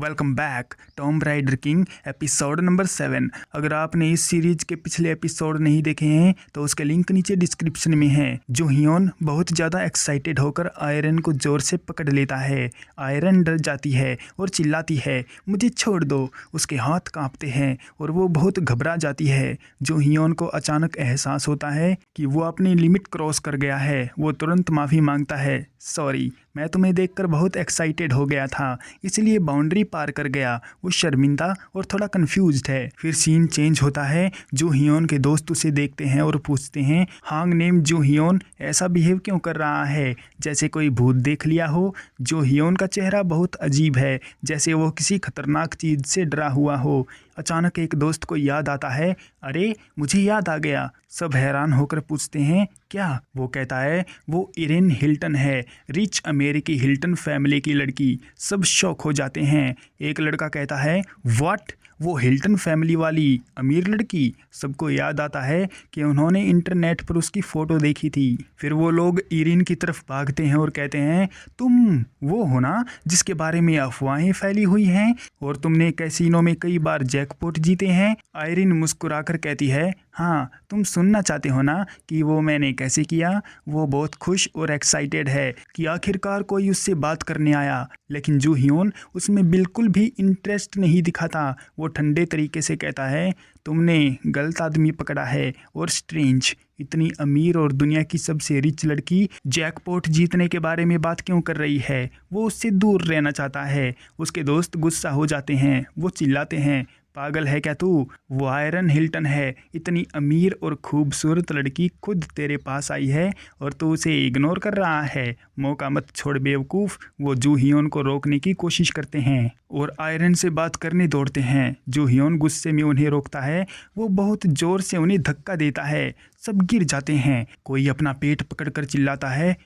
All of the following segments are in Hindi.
Welcome back Tom rider king episode number 7। अगर आपने इस सीरीज के पिछले एपिसोड नहीं देखे हैं तो उसके लिंक नीचे डिस्क्रिप्शन में है। जो हियोन बहुत ज़्यादा एक्साइटेड होकर आयरन को ज़ोर से पकड़ लेता है। आयरन डर जाती है और चिल्लाती है, मुझे छोड़ दो। उसके हाथ कांपते हैं और वो बहुत घबरा जाती है। जो हियोन को अचानक एहसास होता है कि वो अपनी लिमिट क्रॉस कर गया है। वो तुरंत माफ़ी मांगता है, सॉरी, मैं तुम्हें देखकर बहुत एक्साइटेड हो गया था, इसलिए बाउंड्री पार कर गया। वो शर्मिंदा और थोड़ा कंफ्यूज्ड है। फिर सीन चेंज होता है। जो हियोन के दोस्त उसे देखते हैं और पूछते हैं, हांग नेम जो हियोन ऐसा बिहेव क्यों कर रहा है, जैसे कोई भूत देख लिया हो। जो हियोन का चेहरा बहुत अजीब है, जैसे वो किसी खतरनाक चीज़ से डरा हुआ हो। अचानक एक दोस्त को याद आता है, अरे मुझे याद आ गया। सब हैरान होकर पूछते हैं, क्या? वो कहता है, वो इरेन हिल्टन है, रिच अमेरिकी हिल्टन फैमिली की लड़की। सब शॉक हो जाते हैं। एक लड़का कहता है, व्हाट, वो हिल्टन फैमिली वाली अमीर लड़की? सबको याद आता है कि उन्होंने इंटरनेट पर उसकी फ़ोटो देखी थी। फिर वो लोग इरिन की तरफ भागते हैं और कहते हैं, तुम वो हो ना जिसके बारे में अफवाहें फैली हुई हैं और तुमने कैसीनो में कई बार जैकपॉट जीते हैं। आयरिन मुस्कुराकर कहती है, हाँ, तुम सुनना चाहते हो ना कि वो मैंने कैसे किया। वो बहुत खुश और एक्साइटेड है कि आखिरकार कोई उससे बात करने आया। लेकिन जो हियोन उसमें बिल्कुल भी इंटरेस्ट नहीं दिखाता। वो ठंडे तरीके से कहता है, तुमने गलत आदमी पकड़ा है। और स्ट्रेंज, इतनी अमीर और दुनिया की सबसे रिच लड़की जैकपॉट जीतने के बारे में बात क्यों कर रही है? वो उससे दूर रहना चाहता है। उसके दोस्त गुस्सा हो जाते हैं। वो चिल्लाते हैं, पागल है क्या तू? वो आयरन हिल्टन है, इतनी अमीर और खूबसूरत लड़की खुद तेरे पास आई है और तू उसे इग्नोर कर रहा है। मौका मत छोड़ बेवकूफ़। वो जू हियोन को रोकने की कोशिश करते हैं और आयरन से बात करने दौड़ते हैं। जू हियोन गुस्से में उन्हें रोकता है। वो बहुत ज़ोर से उन्हें धक्का देता है। सब गिर जाते हैं। कोई अपना पेट पकड़कर चिल्लाता है,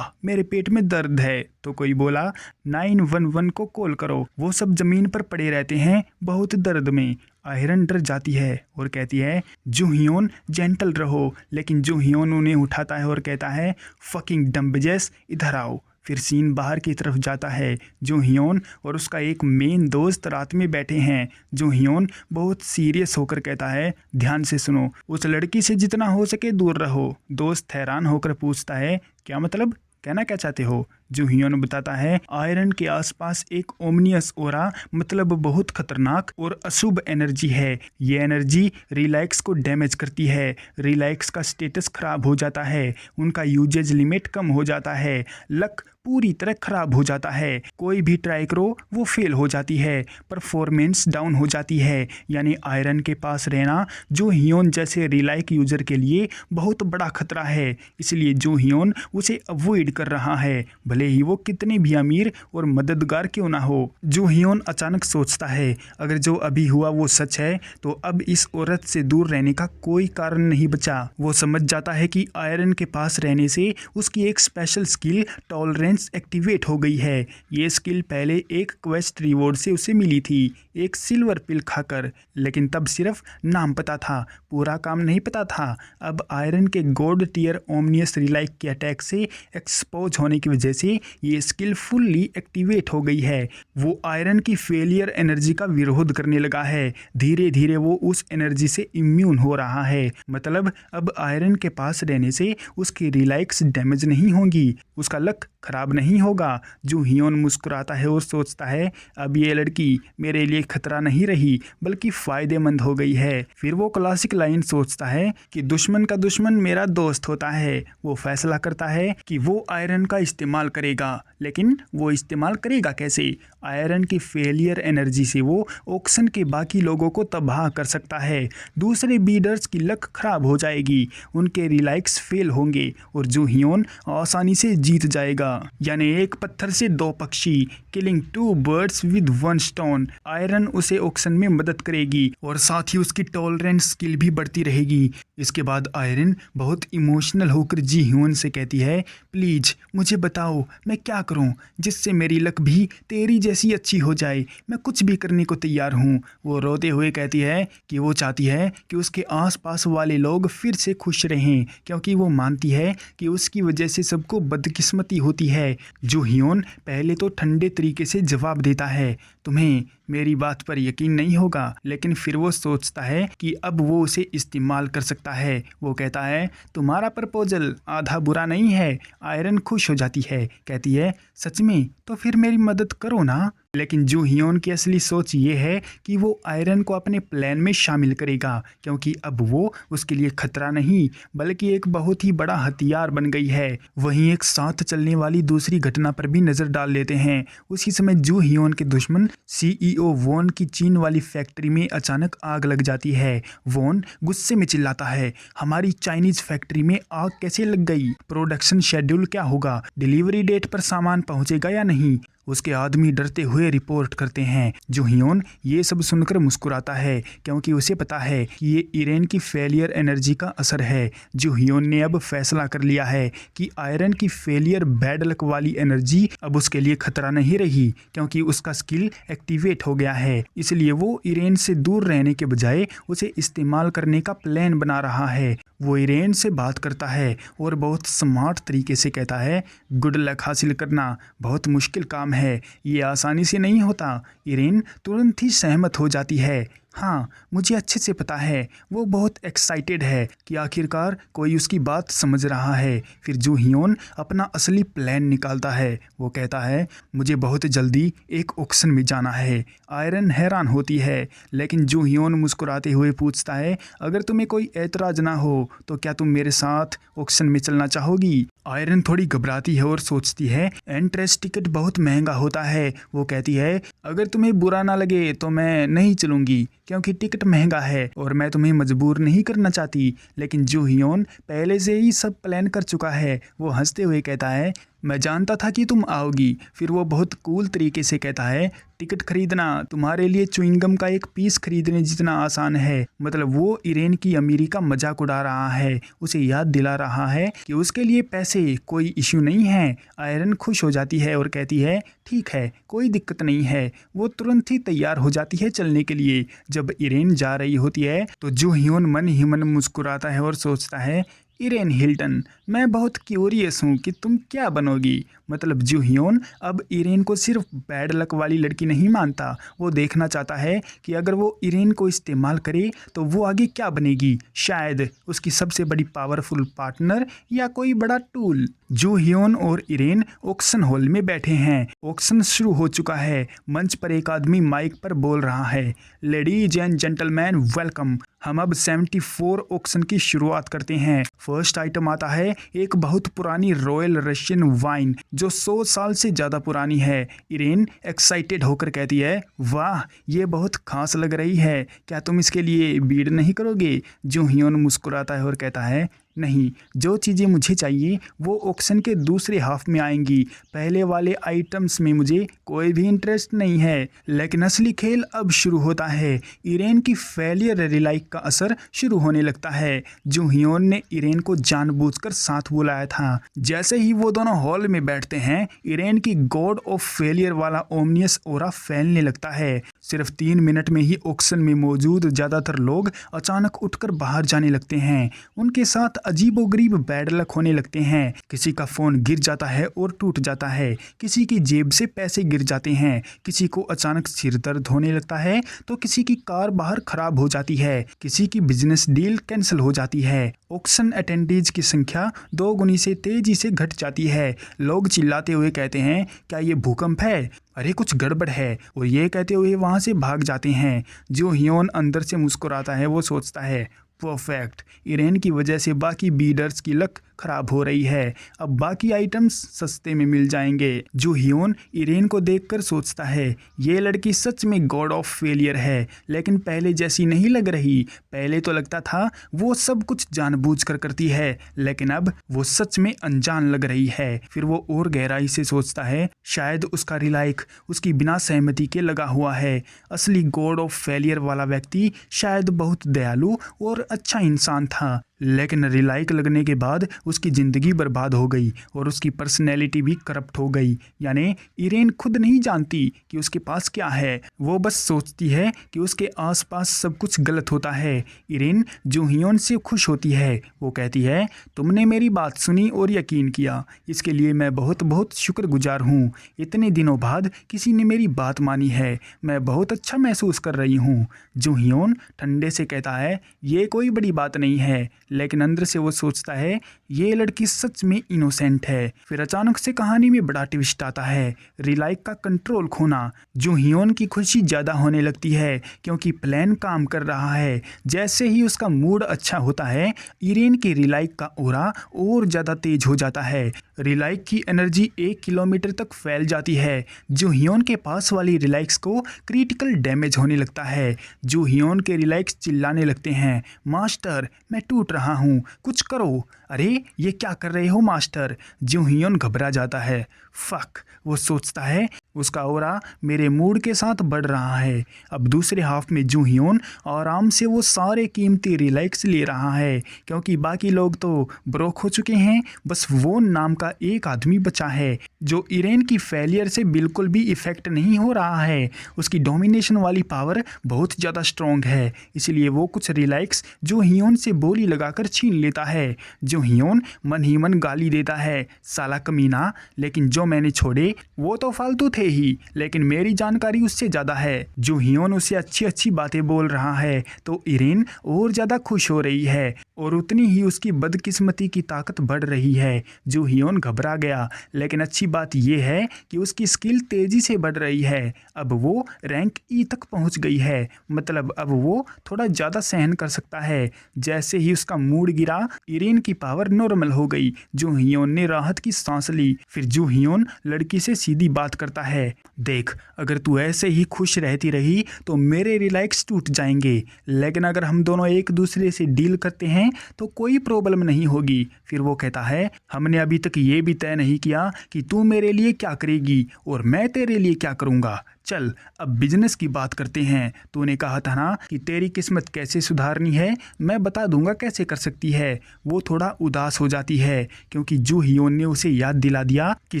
मेरे पेट में दर्द है। तो कोई बोला, 911 को कॉल करो। वो सब जमीन पर पड़े रहते हैं, बहुत दर्द में। आयरन डर जाती है और कहती है, जो हियोन जेंटल रहो। लेकिन जो हियोन उन्हें उठाता है और कहता है, फकिंग डम्बजेस, इधर आओ। फिर सीन बाहर की तरफ जाता है। जो हियोन और उसका एक मेन दोस्त रात में बैठे हैं। जो हियोन बहुत सीरियस होकर कहता है, ध्यान से सुनो, उस लड़की से जितना हो सके दूर रहो। दोस्त हैरान होकर पूछता है, क्या मतलब, कहना क्या चाहते हो? जो हियोन बताता है, आयरन के आसपास एक ओमनियस ओरा, मतलब बहुत खतरनाक और अशुभ एनर्जी है। ये एनर्जी रिलैक्स को डैमेज करती है। रिलैक्स का स्टेटस खराब हो जाता है। उनका यूजेज लिमिट कम हो जाता है। लक पूरी तरह खराब हो जाता है। कोई भी ट्राई करो वो फेल हो जाती है। परफॉर्मेंस डाउन हो जाती है। यानी आयरन के पास रहना जो हियोन जैसे रिलाइक यूजर के लिए बहुत बड़ा खतरा है। इसलिए जो हियोन उसे अवॉइड कर रहा है, भले ही वो कितने भी अमीर और मददगार क्यों ना हो। जो हियोन अचानक सोचता है, अगर जो अभी हुआ वो सच है तो अब इस औरत से दूर रहने का कोई कारण नहीं बचा। वो समझ जाता है कि आयरन के पास रहने से उसकी एक स्पेशल स्किल टॉलरेंस एक्टिवेट हो गई है। ये स्किल पहले एक क्वेस्ट रिवॉर्ड से उसे मिली थी, एक सिल्वर पिल खाकर। लेकिन तब सिर्फ नाम पता था, पूरा काम नहीं पता था। अब आयरन के गॉड टियर ओमनियस रिलाइक के अटैक से एक्सपोज होने की वजह से ये स्किल फुल्ली एक्टिवेट हो गई है। वो आयरन की फेलियर एनर्जी का विरोध करने लगा है। धीरे धीरे वो उस एनर्जी से इम्यून हो रहा है। मतलब अब आयरन के पास रहने से उसकी रिलाइक्स डैमेज नहीं होंगी, उसका लक खराब नहीं होगा। जो हियोन मुस्कुराता है और सोचता है, अब ये लड़की मेरे लिए खतरा नहीं रही बल्कि फ़ायदेमंद हो गई है। फिर वो क्लासिक लाइन सोचता है कि दुश्मन का दुश्मन मेरा दोस्त होता है। वो फैसला करता है कि वो आयरन का इस्तेमाल करेगा। लेकिन वो इस्तेमाल करेगा कैसे? आयरन की फेलियर एनर्जी से वो ऑक्शन के बाकी लोगों को तबाह कर सकता है। दूसरे बीडर्स की लक खराब हो जाएगी, उनके रिलाइक्स फेल होंगे और जो हियोन आसानी से जीत जाएगा। यानी एक पत्थर से दो पक्षी, killing 2 birds with 1 stone. Iron उसे ऑक्शन में मदद करेगी और साथ ही उसकी टॉलरेंस स्किल भी बढ़ती रहेगी। इसके बाद आयरन बहुत इमोशनल होकर जी हियोन से कहती है, प्लीज मुझे बताओ मैं क्या करूं जिससे मेरी लक भी तेरी जैसी अच्छी हो जाए। मैं कुछ भी करने को तैयार हूं। वो रोते हुए कहती है कि वो चाहती है कि उसके आसपास वाले लोग फिर से खुश रहें, क्योंकि वो मानती है कि उसकी वजह से सबको बदकिस्मती होती होती है। जो हियोन पहले तो ठंडे तरीके से जवाब देता है, तुम्हें मेरी बात पर यकीन नहीं होगा, लेकिन फिर वो सोचता है कि अब वो उसे इस्तेमाल कर सकता है। वो कहता है, तुम्हारा प्रपोजल आधा बुरा नहीं है। आयरन खुश हो जाती है, कहती है, सच में? तो फिर मेरी मदद करो ना। लेकिन जो हियोन की असली सोच ये है कि वो आयरन को अपने प्लान में शामिल करेगा, क्योंकि अब वो उसके लिए खतरा नहीं बल्कि एक बहुत ही बड़ा हथियार बन गई है। वहीं एक साथ चलने वाली दूसरी घटना पर भी नजर डाल लेते हैं। उसी समय जो हियोन के दुश्मन सीईओ वॉन की चीन वाली फैक्ट्री में अचानक आग लग जाती है। वॉन गुस्से में चिल्लाता है, हमारी चाइनीज फैक्ट्री में आग कैसे लग गई? प्रोडक्शन शेड्यूल क्या होगा? डिलीवरी डेट पर सामान पहुंचेगा या नहीं? उसके आदमी डरते हुए रिपोर्ट करते हैं। जो हियोन ये सब सुनकर मुस्कुराता है, क्योंकि उसे पता है कि ये ईरेन की फेलियर एनर्जी का असर है। जो हियोन ने अब फैसला कर लिया है कि आयरन की फेलियर बैड लक वाली एनर्जी अब उसके लिए खतरा नहीं रही, क्योंकि उसका स्किल एक्टिवेट हो गया है। इसलिए वो ईरेन से दूर रहने के बजाय उसे इस्तेमाल करने का प्लान बना रहा है। वो ईरेन से बात करता है और बहुत स्मार्ट तरीके से कहता है, गुड लक हासिल करना बहुत मुश्किल काम है, ये आसानी से नहीं होता। ईरेन तुरंत ही सहमत हो जाती है, हाँ मुझे अच्छे से पता है। वो बहुत एक्साइटेड है कि आखिरकार कोई उसकी बात समझ रहा है। फिर जो हियोन अपना असली प्लान निकालता है। वो कहता है, मुझे बहुत जल्दी एक ऑक्शन में जाना है। आयरन हैरान होती है, लेकिन जो हियोन मुस्कुराते हुए पूछता है, अगर तुम्हें कोई ऐतराज ना हो तो क्या तुम मेरे साथ ऑक्शन में चलना चाहोगी? आयरन थोड़ी घबराती है और सोचती है, एंट्रेंस टिकट बहुत महंगा होता है। वो कहती है, अगर तुम्हें बुरा ना लगे तो मैं नहीं चलूंगी, क्योंकि टिकट महंगा है और मैं तुम्हें मजबूर नहीं करना चाहती। लेकिन जो हियोन पहले से ही सब प्लान कर चुका है। वो हंसते हुए कहता है, मैं जानता था कि तुम आओगी। फिर वो बहुत कूल तरीके से कहता है, टिकट खरीदना तुम्हारे लिए च्युइंगम का एक पीस खरीदने जितना आसान है। मतलब वो ईरेन की अमीरी का मजाक उड़ा रहा है, उसे याद दिला रहा है कि उसके लिए पैसे कोई इश्यू नहीं है। आयरन खुश हो जाती है और कहती है, ठीक है कोई दिक्कत नहीं है। वो तुरंत ही तैयार हो जाती है चलने के लिए। जब ईरेन जा रही होती है तो जो हियोन मन ही मन मुस्कुराता है और सोचता है, ईरेन हिल्टन, मैं बहुत क्यूरियस हूँ कि तुम क्या बनोगी। मतलब जो हियोन अब ईरेन को सिर्फ बैड लक वाली लड़की नहीं मानता, वो देखना चाहता है कि अगर वो ईरेन को इस्तेमाल करे तो वो आगे क्या बनेगी। शायद उसकी सबसे बड़ी पावरफुल पार्टनर या कोई बड़ा टूल। जो हियोन और ईरेन ऑक्शन हॉल में बैठे हैं। ऑक्शन शुरू हो चुका है। मंच पर एक आदमी माइक पर बोल रहा है, लेडीज एंड जेंटलमैन वेलकम। हम अब 74 ऑक्शन की शुरुआत करते हैं। फर्स्ट आइटम आता है एक बहुत पुरानी रॉयल रशियन वाइन जो 100 साल से ज़्यादा पुरानी है। ईरेन एक्साइटेड होकर कहती है, वाह ये बहुत खास लग रही है, क्या तुम इसके लिए बीड नहीं करोगे? जो हियोन मुस्कुराता है और कहता है, नहीं, जो चीज़ें मुझे चाहिए वो ऑक्शन के दूसरे हाफ में आएंगी। पहले वाले आइटम्स में मुझे कोई भी इंटरेस्ट नहीं है। लेकिन असली खेल अब शुरू होता है। ईरेन की फेलियर रिलाइक का असर शुरू होने लगता है। जो हियोन ने ईरेन को जानबूझकर साथ बुलाया था। जैसे ही वो दोनों हॉल में बैठते हैं, ईरेन की गॉड ऑफ फेलियर वाला ओमनियस ऑरा फैलने लगता है। सिर्फ 3 मिनट में ही ऑक्शन में मौजूद ज़्यादातर लोग अचानक उठकर बाहर जाने लगते हैं। उनके साथ अजीबोगरीब बैड लक होने लगते हैं। किसी का फोन गिर जाता है और टूट जाता है, किसी की जेब से पैसे गिर जाते हैं, किसी को अचानक सिर दर्द होने लगता है तो किसी की कार बाहर खराब हो जाती है, किसी की बिजनेस डील कैंसिल हो जाती है। ऑक्शन अटेंडेज की संख्या 2 गुनी से तेजी से घट जाती है। लोग चिल्लाते हुए कहते हैं, क्या ये भूकंप है? अरे कुछ गड़बड़ है, और ये कहते हुए वहां से भाग जाते हैं। जो हियोन अंदर से मुस्कुराता है, वो सोचता है, परफेक्ट, ईरेन की वजह से बाकी बीडर्स की लक खराब हो रही है। अब बाकी आइटम्स सस्ते में मिल जाएंगे। जो हियोन ईरेन को देखकर सोचता है, ये लड़की सच में गॉड ऑफ फेलियर है, लेकिन पहले जैसी नहीं लग रही। पहले तो लगता था वो सब कुछ जानबूझकर करती है, लेकिन अब वो सच में अनजान लग रही है। फिर वो और गहराई से सोचता है, शायद उसका रिलाइक उसकी बिना सहमति के लगा हुआ है। असली गॉड ऑफ फेलियर वाला व्यक्ति शायद बहुत दयालु और अच्छा इंसान था, लेकिन रिलाइक लगने के बाद उसकी ज़िंदगी बर्बाद हो गई और उसकी पर्सनैलिटी भी करप्ट हो गई। यानी इरेन खुद नहीं जानती कि उसके पास क्या है, वो बस सोचती है कि उसके आसपास सब कुछ गलत होता है। इरेन जो हियोन से खुश होती है, वो कहती है, तुमने मेरी बात सुनी और यकीन किया, इसके लिए मैं बहुत बहुत शुक्रगुजार हूँ। इतने दिनों बाद किसी ने मेरी बात मानी है, मैं बहुत अच्छा महसूस कर रही हूँ। जो हियोन ठंडे से कहता है, ये कोई बड़ी बात नहीं है, लेकिन अंदर से वो सोचता है ये लड़की सच में इनोसेंट है। फिर अचानक से कहानी में बड़ा ट्विस्ट आता है, रिलाइक का कंट्रोल खोना। जो हियोन की खुशी ज़्यादा होने लगती है क्योंकि प्लान काम कर रहा है। जैसे ही उसका मूड अच्छा होता है, इरेन की रिलाइक का ऑरा और ज़्यादा तेज हो जाता है। रिलाइक की एनर्जी 1 किलोमीटर तक फैल जाती है। जो हियोन के पास वाली रिलाइक्स को क्रिटिकल डैमेज होने लगता है। जो हियोन के रिलाइक्स चिल्लाने लगते हैं, मास्टर मैं टूट रहा हूँ, कुछ करो। अरे ये क्या कर रहे हो मास्टर। जो हियोन घबरा जाता है। फक, वो सोचता है उसका ऑरा मेरे मूड के साथ बढ़ रहा है। अब दूसरे हाफ में जो हियोन आराम से वो सारे कीमती रिलैक्स ले रहा है क्योंकि बाकी लोग तो ब्रोक हो चुके हैं। बस वो नाम का एक आदमी बचा है जो इरेन की फेलियर से बिल्कुल भी इफेक्ट नहीं हो रहा है। उसकी डोमिनेशन वाली पावर बहुत ज़्यादा स्ट्रॉन्ग है, इसलिए वो कुछ रिलैक्स जो हियोन से बोली लगाकर छीन लेता है। जो हियोन मन ही मन गाली देता है, साला कमीना, लेकिन जो मैंने छोड़े वो तो फालतू थे ही, लेकिन मेरी जानकारी उससे ज़्यादा है। जो हियोन उसे अच्छी अच्छी बातें बोल रहा है तो इरेन और ज़्यादा खुश हो रही है और उतनी ही उसकी बदकिस्मती की ताकत बढ़ रही है। जो हियोन घबरा गया, लेकिन अच्छी बात यह है कि उसकी स्किल तेज़ी से बढ़ रही है। अब वो रैंक ई तक पहुंच गई है, मतलब अब वो थोड़ा ज़्यादा सहन कर सकता है। जैसे ही उसका मूड गिरा, इरेन की पावर नॉर्मल हो गई। जो हियोन ने राहत की सांस ली। फिर जो हियोन लड़की से सीधी बात करता है, देख अगर तू ऐसे ही खुश रहती रही तो मेरे रिलैक्स टूट जाएंगे, लेकिन अगर हम दोनों एक दूसरे से डील करते हैं तो कोई प्रॉब्लम नहीं होगी। फिर वो कहता है, हमने अभी तक ये भी तय नहीं किया कि तू मेरे लिए क्या करेगी और मैं तेरे लिए क्या करूँगा। चल अब बिजनेस की बात करते हैं। तूने कहा था ना कि तेरी किस्मत कैसे सुधारनी है, मैं बता दूंगा कैसे कर सकती है। वो थोड़ा उदास हो जाती है क्योंकि जो हियोन ने उसे याद दिला दिया कि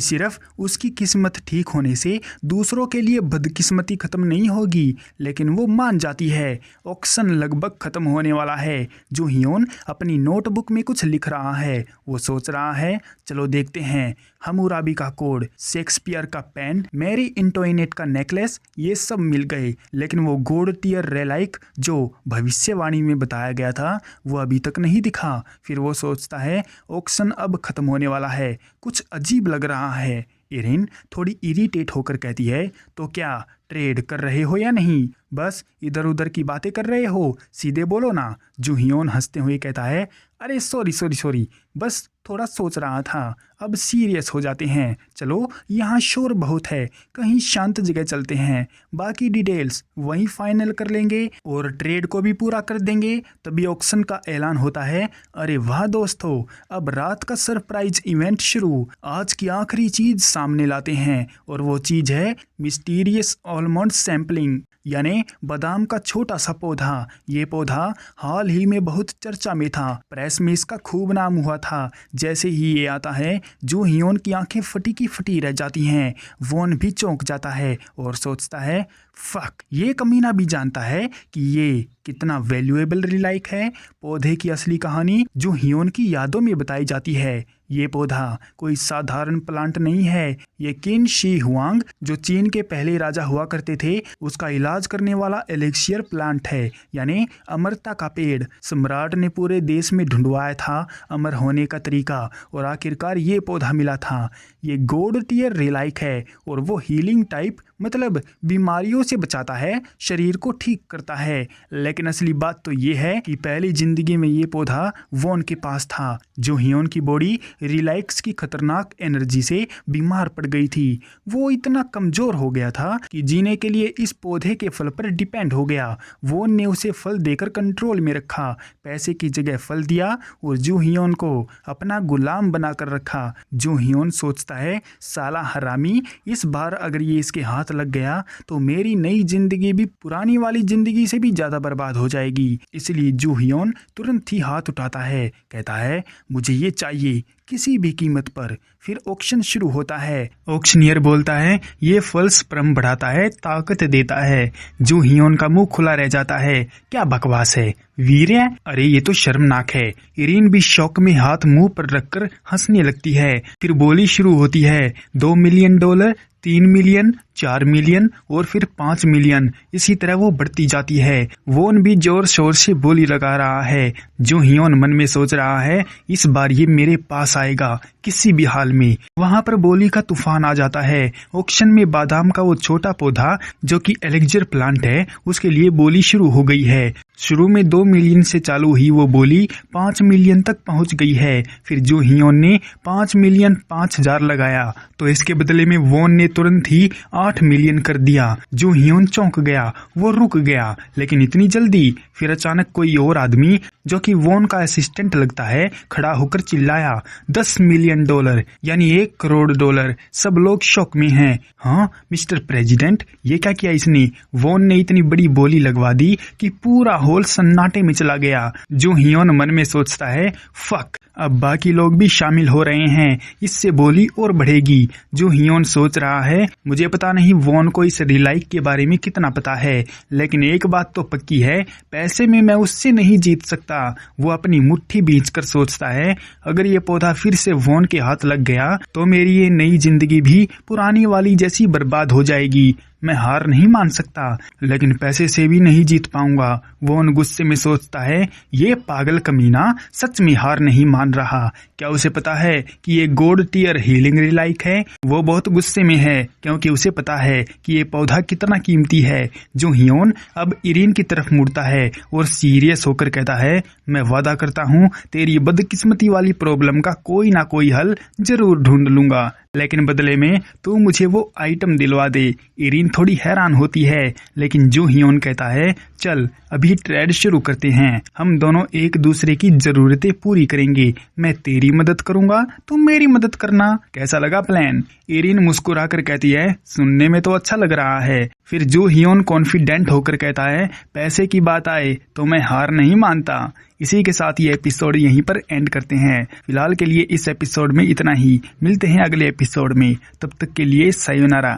सिर्फ उसकी किस्मत ठीक होने से दूसरों के लिए बदकिस्मती खत्म नहीं होगी, लेकिन वो मान जाती है। ऑक्शन लगभग खत्म होने वाला है। जो हियोन अपनी नोटबुक में कुछ लिख रहा है। वो सोच रहा है, चलो देखते हैं। हम्मुराबी का कोड, शेक्सपियर का पेन, मैरी एंटोइनेट का नेकलेस, ये सब मिल गए, लेकिन वो गोल्ड टियर रेलाइक जो भविष्यवाणी में बताया गया था वो अभी तक नहीं दिखा। फिर वो सोचता है ऑक्शन अब खत्म होने वाला है, कुछ अजीब लग रहा है। इरेन थोड़ी इरिटेट होकर कहती है, तो क्या ट्रेड कर रहे हो या नहीं, बस इधर उधर की बातें कर रहे हो, सीधे बोलो ना। जो हियोन हंसते हुए कहता है, अरे सॉरी सॉरी सॉरी, बस थोड़ा सोच रहा था। अब सीरियस हो जाते हैं, चलो यहाँ शोर बहुत है, कहीं शांत जगह चलते हैं, बाकी डिटेल्स वहीं फाइनल कर लेंगे और ट्रेड को भी पूरा कर देंगे। तभी ऑक्शन का ऐलान होता है। अरे वाह दोस्तों, अब रात का सरप्राइज इवेंट शुरू। आज की आखिरी चीज सामने लाते हैं और वो चीज है मिस्टीरियस आलमंड सैम्पलिंग, यानी बादाम का छोटा सा पौधा। ये पौधा हाल ही में बहुत चर्चा में था, प्रेस में इसका खूब नाम हुआ था। जैसे ही ये आता है, जो हियोन की आंखें फटी की फटी रह जाती हैं। वॉन भी चौंक जाता है और सोचता है, फक, ये कमीना भी जानता है कि ये कितना वैल्यूएबल रिलाइक है। पौधे की असली कहानी जो हियोन की यादों में बताई जाती है। ये पौधा कोई साधारण प्लांट नहीं है, ये किन शी हुआंग जो चीन के पहले राजा हुआ करते थे उसका इलाज करने वाला एलेक्सियर प्लांट है, यानी अमरता का पेड़। सम्राट ने पूरे देश में ढूंढवाया था अमर होने का तरीका और आखिरकार ये पौधा मिला था। ये गोल्ड टियर रिलाइक है और वो हीलिंग टाइप, मतलब बीमारियों से बचाता है, शरीर को ठीक करता है। लेकिन असली बात तो ये है कि पहली जिंदगी में ये पौधा वॉन के पास था। जो हियोन की बॉडी रिलैक्स की खतरनाक एनर्जी से बीमार पड़ गई थी। वो इतना कमजोर हो गया था कि जीने के लिए इस पौधे के फल पर डिपेंड हो गया। वॉन ने उसे फल देकर कंट्रोल में रखा, पैसे की जगह फल दिया और जो हियोन को अपना गुलाम बनाकर रखा। जो हियोन सोचता है, साला हरामी, इस बार अगर ये इसके हाथ हाथ लग गया तो मेरी नई जिंदगी भी पुरानी वाली जिंदगी से भी ज्यादा बर्बाद हो जाएगी। इसलिए जू हियोन तुरंत ही हाथ उठाता है, कहता है मुझे ये चाहिए किसी भी कीमत पर। फिर ऑक्शन शुरू होता है। ऑक्शनियर बोलता है ये फल स्पर्म बढ़ाता है, ताकत देता है। जू हियोन का मुंह खुला रह जाता है, क्या बकवास है, वीर्य, अरे ये तो शर्मनाक है। इरीन भी शौक में हाथ मुंह पर रखकर हंसने लगती है। फिर बोली शुरू होती है, $2 मिलियन, 3 मिलियन, 4 मिलियन और फिर 5 मिलियन। इसी तरह वो बढ़ती जाती है। वोन भी जोर शोर से बोली लगा रहा है। जो हियोन मन में सोच रहा है इस बार ये मेरे पास आएगा किसी भी हाल में। वहां पर बोली का तूफान आ जाता है। ऑक्शन में बादाम का वो छोटा पौधा जो कि एलेक्जर प्लांट है, उसके लिए बोली शुरू हो गई है। शुरू में 2 मिलियन से चालू हुई वो बोली 5 मिलियन तक पहुंच गई है। फिर जो हियोन ने 5 मिलियन 5,000 लगाया तो इसके बदले में वोन ने तुरंत ही 8 मिलियन कर दिया। जो हियोन चौंक गया, वो रुक गया, लेकिन इतनी जल्दी? फिर अचानक कोई और आदमी जो कि वोन का असिस्टेंट लगता है खड़ा होकर चिल्लाया, $10 मिलियन, यानी $1 करोड़। सब लोग शौक में हैं। हाँ मिस्टर प्रेसिडेंट, ये क्या किया इसने? वोन ने इतनी बड़ी बोली लगवा दी कि पूरा हॉल सन्नाटे में चला गया। जो हियोन मन में सोचता है फक, अब बाकी लोग भी शामिल हो रहे हैं, इससे बोली और बढ़ेगी। जो हियोन सोच रहा है मुझे पता नहीं वोन को इस रिलाइक के बारे में कितना पता है, लेकिन एक बात तो पक्की है, पैसे में मैं उससे नहीं जीत सकता। वो अपनी मुट्ठी बींचकर सोचता है अगर ये पौधा फिर से वोन के हाथ लग गया तो मेरी ये नई जिंदगी भी पुरानी वाली जैसी बर्बाद हो जाएगी। मैं हार नहीं मान सकता, लेकिन पैसे से भी नहीं जीत पाऊंगा। वोन गुस्से में सोचता है ये पागल कमीना सच में हार नहीं मान रहा। क्या उसे पता है कि ये गोल्ड टीयर हीलिंग रिलाइक है? वो बहुत गुस्से में है क्योंकि उसे पता है कि ये पौधा कितना कीमती है। जो हियोन अब इरीन की तरफ मुड़ता है और सीरियस होकर कहता है मैं वादा करता हूँ तेरी बदकिस्मती वाली प्रॉब्लम का कोई ना कोई हल जरूर ढूंढ लूंगा, लेकिन बदले में तू मुझे वो आइटम दिलवा दे। इरीन थोड़ी हैरान होती है, लेकिन जो हियोन कहता है चल अभी ट्रेड शुरू करते हैं, हम दोनों एक दूसरे की जरूरतें पूरी करेंगे। मैं तेरी मदद करूंगा, तुम मेरी मदद करना। कैसा लगा प्लान? इरीन मुस्कुरा कर कहती है सुनने में तो अच्छा लग रहा है। फिर जो हियोन कॉन्फिडेंट होकर कहता है पैसे की बात आए तो मैं हार नहीं मानता। इसी के साथ ये एपिसोड यहीं पर एंड करते हैं। फिलहाल के लिए इस एपिसोड में इतना ही। मिलते हैं अगले एपिसोड में, तब तक के लिए सायोनारा।